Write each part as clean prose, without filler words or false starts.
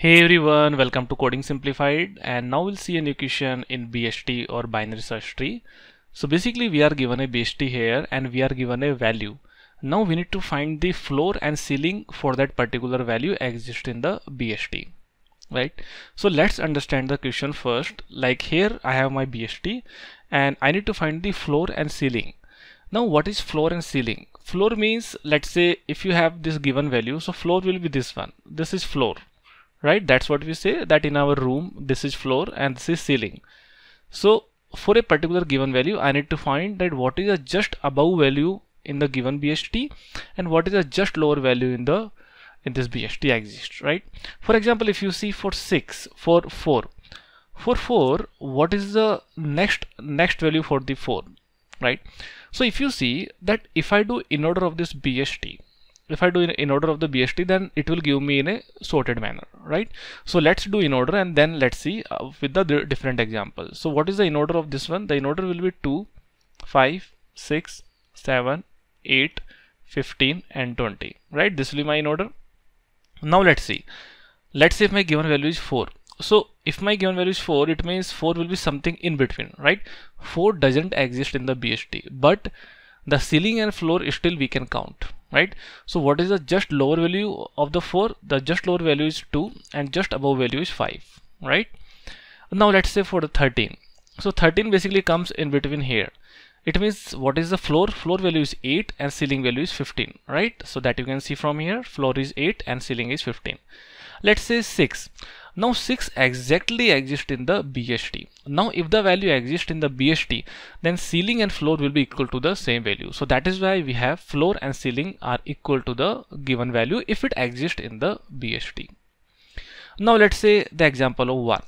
Hey everyone, welcome to Coding Simplified, and now we'll see a new question in BST or binary search tree. So basically we are given a BST here and we are given a value. Now we need to find the floor and ceiling for that particular value exist in the BST, right? So let's understand the question first. Like here I have my BST and I need to find the floor and ceiling. Now what is floor and ceiling? Floor means, let's say if you have this given value, so floor will be this one. This is floor, right? That's what we say, that in our room this is floor and this is ceiling. So for a particular given value I need to find that what is a just above value in the given BST and what is a just lower value in this BST exists, right? For example, if you see for 6, for 4, what is the next value for the 4, right? So if you see that if I do in order of this BST, if I do in order of the BST, then it will give me in a sorted manner, right? So let's do in order and then let's see with the different examples. So what is the in order of this one? The in order will be 2, 5, 6, 7, 8, 15 and 20, right? This will be my in order. Now let's see if my given value is 4. So if my given value is 4, it means 4 will be something in between, right? 4 doesn't exist in the BST, but the ceiling and floor still we can count, right? So what is the just lower value of the 4? The just lower value is 2 and just above value is 5, right? Now let's say for the 13. So 13 basically comes in between here. It means what is the floor? Floor value is 8 and ceiling value is 15, right? So that you can see from here, floor is 8 and ceiling is 15. Let's say 6. Now 6 exactly exists in the BST. Now if the value exists in the BST, then ceiling and floor will be equal to the same value. So that is why we have floor and ceiling are equal to the given value if it exists in the BST. Now let's say the example of 1.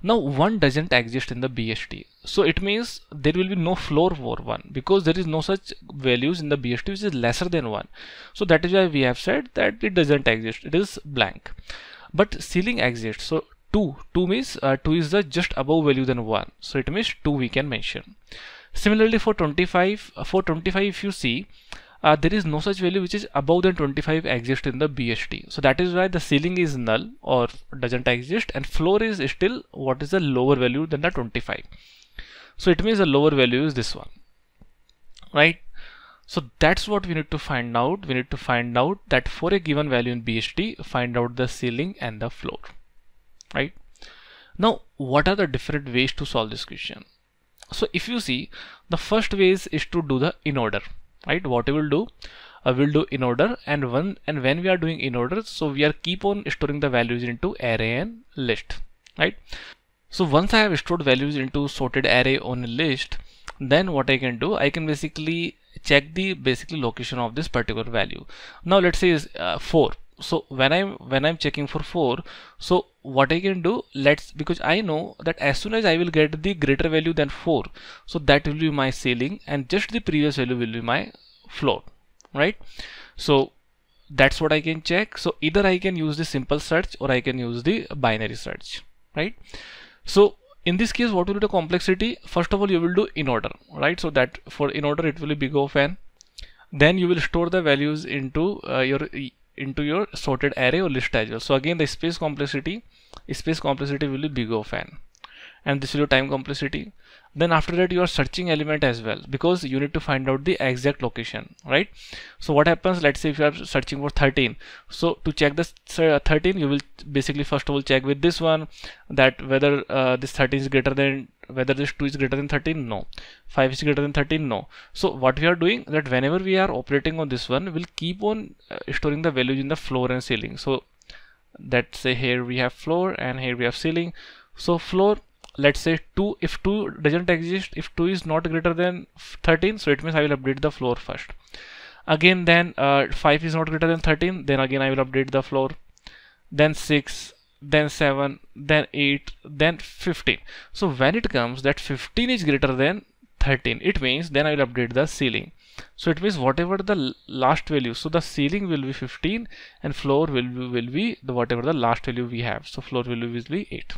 Now 1 doesn't exist in the BST. So it means there will be no floor for 1 because there is no such values in the BST which is lesser than 1. So that is why we have said that it doesn't exist. It is blank. But ceiling exists. So 2 means 2 is the just above value than 1. So it means 2 we can mention. Similarly for 25, if you see, there is no such value which is above than 25 exist in the BST. So that is why the ceiling is null or doesn't exist and floor is still what is the lower value than the 25. So it means the lower value is this one, right? So that's what we need to find out. We need to find out that for a given value in BST, find out the ceiling and the floor, right? Now, what are the different ways to solve this question? So if you see, the first way is to do the in order, right? What we will do, we'll do in order, and when we are doing in order, so we are keep on storing the values into array and list, right? So once I have stored values into sorted array on a list, then what I can do, I can basically check the location of this particular value. Now let's say is 4. So when I'm checking for 4, so what I can do, because I know that as soon as I will get the greater value than 4, so that will be my ceiling and just the previous value will be my floor, right? So that's what I can check. So either I can use the simple search or I can use the binary search, right? So in this case, what will be the complexity? First of all, you will do in order, right? So that for in order, it will be big O of n. Then you will store the values into your sorted array or list as well. So again, the space complexity will be big O of n, and this will be time complexity. Then after that, you are searching element as well because you need to find out the exact location, right? So what happens? Let's say if you are searching for 13, so to check this 13, you will basically first of all check with this one that whether this 13 is greater than, whether this 2 is greater than 13, no. 5 is greater than 13, no. So what we are doing, that whenever we are operating on this one, we'll keep on storing the values in the floor and ceiling. So let's say here we have floor and here we have ceiling. So floor, let's say 2, if 2 doesn't exist, if 2 is not greater than 13, so it means I will update the floor first. Again, then 5 is not greater than 13, then again I will update the floor. Then 6, then 7, then 8, then 15. So when it comes that 15 is greater than 13, it means then I will update the ceiling. So it means whatever the last value, so the ceiling will be 15 and floor will be the whatever the last value we have. So floor value will be 8.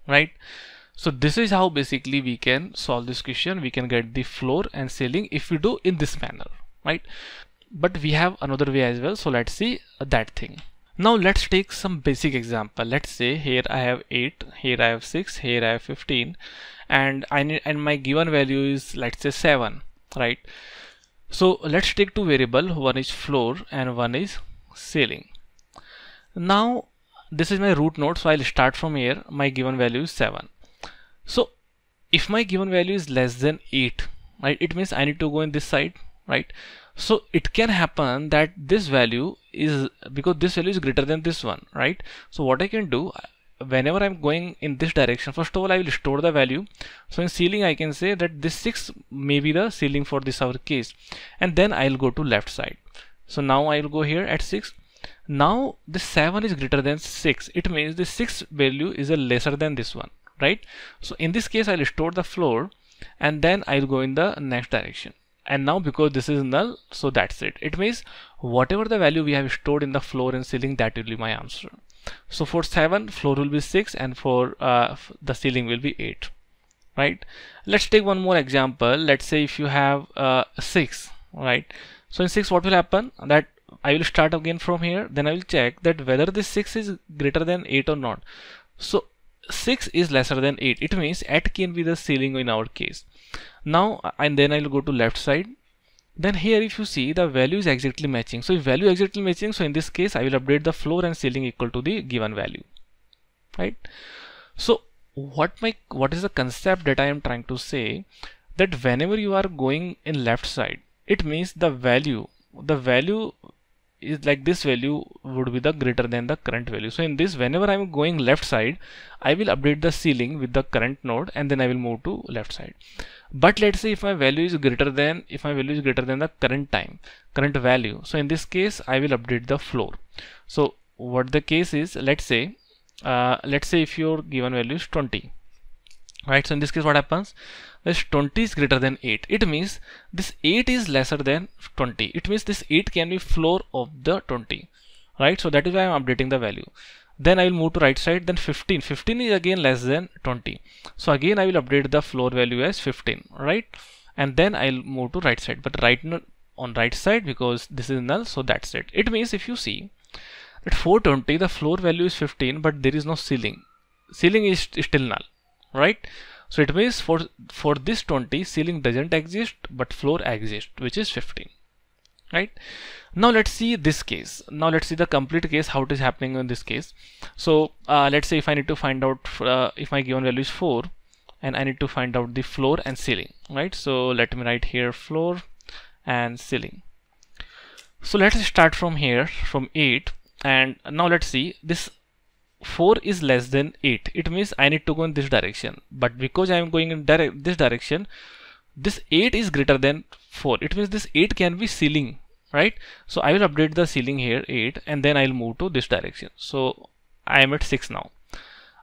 Right? So this is how basically we can solve this question. We can get the floor and ceiling if we do in this manner, right? But we have another way as well. So let's see that thing. Now let's take some basic example. Let's say here I have 8, here I have 6, here I have 15, and my given value is, let's say, 7, right? So let's take two variables, one is floor and one is ceiling. Now this is my root node, so I'll start from here. My given value is 7. So if my given value is less than 8, right, it means I need to go in this side, right? So it can happen that this value is, because this value is greater than this one, right? So what I can do, whenever I'm going in this direction, first of all I will store the value. So in ceiling I can say that this 6 may be the ceiling for this our case, and then I'll go to left side. So now I'll go here at 6. Now this 7 is greater than 6, it means the 6 value is a lesser than this one, right? So in this case I'll store the floor and then I'll go in the next direction. And now because this is null, so that's it. It means whatever the value we have stored in the floor and ceiling, that will be my answer. So for 7, floor will be 6, and for the ceiling will be 8, right? Let's take one more example. Let's say if you have 6, right? So in 6 what will happen, that I will start again from here, then I will check that whether this 6 is greater than 8 or not. So 6 is lesser than 8, it means 8 can be the ceiling in our case. Now and then I will go to left side. Then here if you see, the value is exactly matching. So if value exactly matching, so in this case I will update the floor and ceiling equal to the given value, right? So what is the concept that I am trying to say, that whenever you are going in left side, it means the value is like this value would be the greater than the current value. So in this, whenever I'm going left side, I will update the ceiling with the current node and then I will move to left side. But let's say if my value is greater than the current value, so in this case I will update the floor. So what the case is, let's say if your given value is 20, right? So in this case what happens, this 20 is greater than 8, it means this 8 is lesser than 20, it means this 8 can be floor of the 20, right? So that is why I am updating the value. Then I will move to right side. Then 15 is again less than 20, so again I will update the floor value as 15, right? And then I'll move to right side, but on right side, because this is null, so that's it. It means if you see that 420, the floor value is 15, but there is no ceiling is still null, right? So it means for this 20, ceiling doesn't exist but floor exists, which is 15, right? Now let's see this case. Now let's see the complete case, how it is happening in this case. So let's say if I need to find out if my given value is 4 and I need to find out the floor and ceiling, right? So let me write here floor and ceiling. So let's start from here, from 8, and now let's see this 4 is less than 8, it means I need to go in this direction, but because I am going in this direction, this 8 is greater than 4, it means this 8 can be ceiling, right? So I will update the ceiling here 8 and then I'll move to this direction. So I am at 6 now.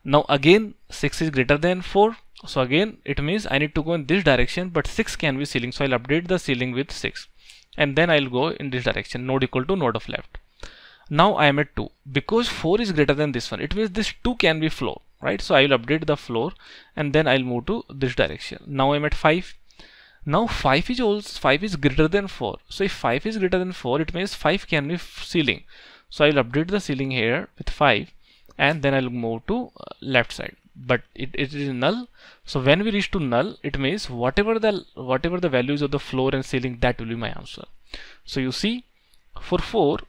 Now again 6 is greater than 4, so again it means I need to go in this direction, but 6 can be ceiling, so I'll update the ceiling with 6 and then I'll go in this direction, node equal to node of left. Now I am at 2, because 4 is greater than this one, it means this 2 can be floor, right? So I will update the floor and then I'll move to this direction. Now I'm at 5. Now 5 is greater than 4, so if 5 is greater than 4, it means 5 can be ceiling, so I will update the ceiling here with 5 and then I'll move to left side, but it is null. So when we reach to null, it means whatever the values of the floor and ceiling, that will be my answer. So you see, for 4,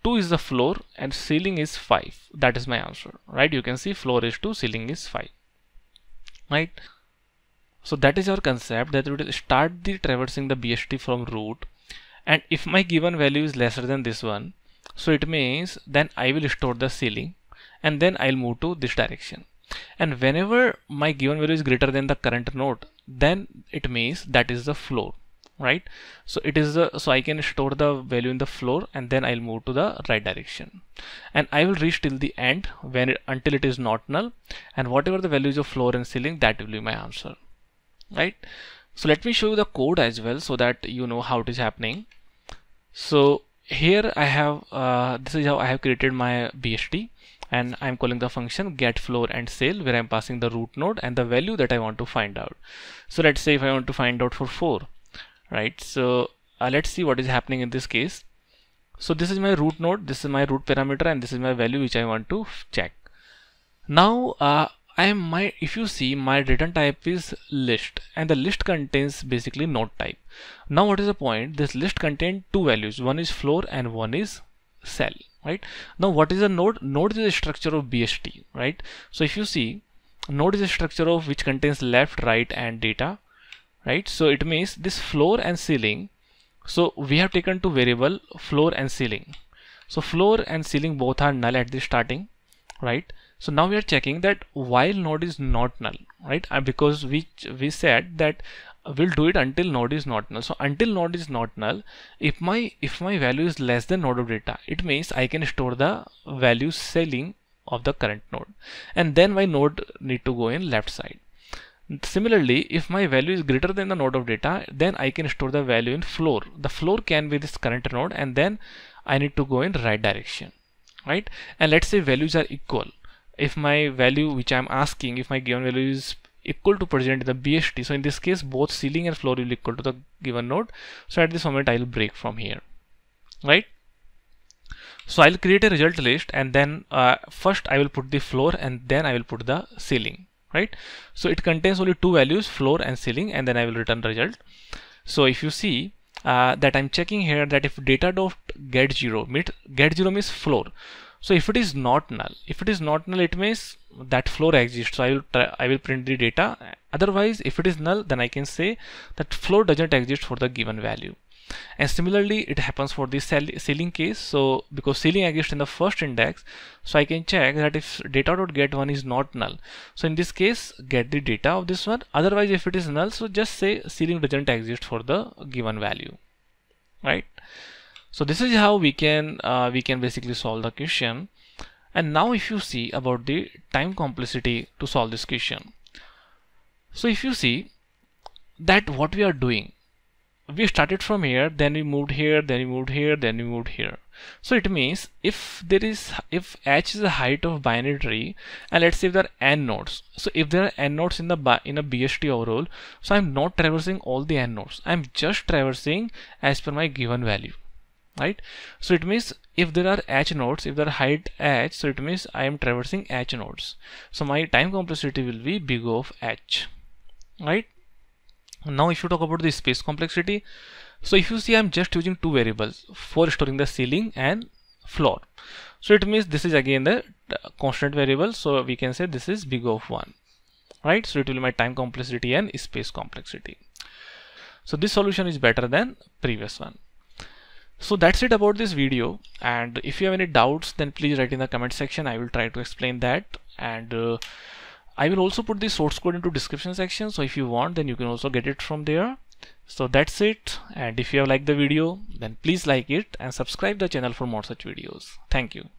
2 is the floor and ceiling is 5, that is my answer, right? You can see floor is 2, ceiling is 5, right? So that is our concept, that we will start the traversing the BST from root, and if my given value is lesser than this one, so it means then I will store the ceiling and then I'll move to this direction, and whenever my given value is greater than the current node, then it means that is the floor, right? So it is so I can store the value in the floor and then I'll move to the right direction, and I will reach till the end until it is not null, and whatever the values of floor and ceiling, that will be my answer, right? So let me show you the code as well, so that you know how it is happening. So here I have this is how I have created my BST, and I'm calling the function get floor and cell, where I'm passing the root node and the value that I want to find out. So let's say if I want to find out for 4, right? So let's see what is happening in this case. So this is my root node, this is my root parameter, and this is my value which I want to check. Now if you see, my return type is list, and the list contains basically node type. Now what is the point? This list contains two values, one is floor and one is cell, right? Now what is a node? Node is a structure of BST, right? So if you see, node is a structure of which contains left, right, and data, right? So it means this floor and ceiling, so we have taken two variable, floor and ceiling. So floor and ceiling both are null at the starting, right? So now we are checking that while node is not null, right? Because we said that we'll do it until node is not null. So until node is not null, if my value is less than node of data, it means I can store the value ceiling of the current node, and then my node need to go in left side. Similarly, if my value is greater than the node of data, then I can store the value in floor. The floor can be this current node, and then I need to go in right direction, right? And let's say values are equal. If my value which I'm asking, if my given value is equal to present in the BST, so in this case both ceiling and floor will be equal to the given node. So at this moment I'll break from here, right? So I'll create a result list, and then first I will put the floor and then I will put the ceiling, right? So it contains only two values, floor and ceiling, and then I will return result. So if you see that I'm checking here that if data dot get 0, get 0 means floor. So if it is not null, it means that floor exists. So I will print the data. Otherwise, if it is null, then I can say that floor doesn't exist for the given value. And similarly, it happens for the ceiling case. So because ceiling exists in the first index, so I can check that if data.get1 is not null, so in this case get the data of this one. Otherwise, if it is null, so just say ceiling doesn't exist for the given value, right? So this is how we can basically solve the question. And now if you see about the time complexity to solve this question, so if you see that what we are doing, we started from here, then we moved here, then we moved here, then we moved here. So it means if h is the height of binary tree, and let's say if there are n nodes, so if there are n nodes in a BST overall, so I'm not traversing all the n nodes, I'm just traversing as per my given value, right? So it means if there are h nodes, if there are height h, so it means I am traversing h nodes. So my time complexity will be big of h, right? Now if you talk about the space complexity, so if you see I'm just using two variables for storing the ceiling and floor. So it means this is again the constant variable, so we can say this is big of 1, right? So it will be my time complexity and space complexity. So this solution is better than previous one. So that's it about this video, and if you have any doubts, then please write in the comment section. I will try to explain that, and I will also put the source code into description section, so if you want, then you can also get it from there. So that's it, and if you have liked the video, then please like it and subscribe the channel for more such videos. Thank you.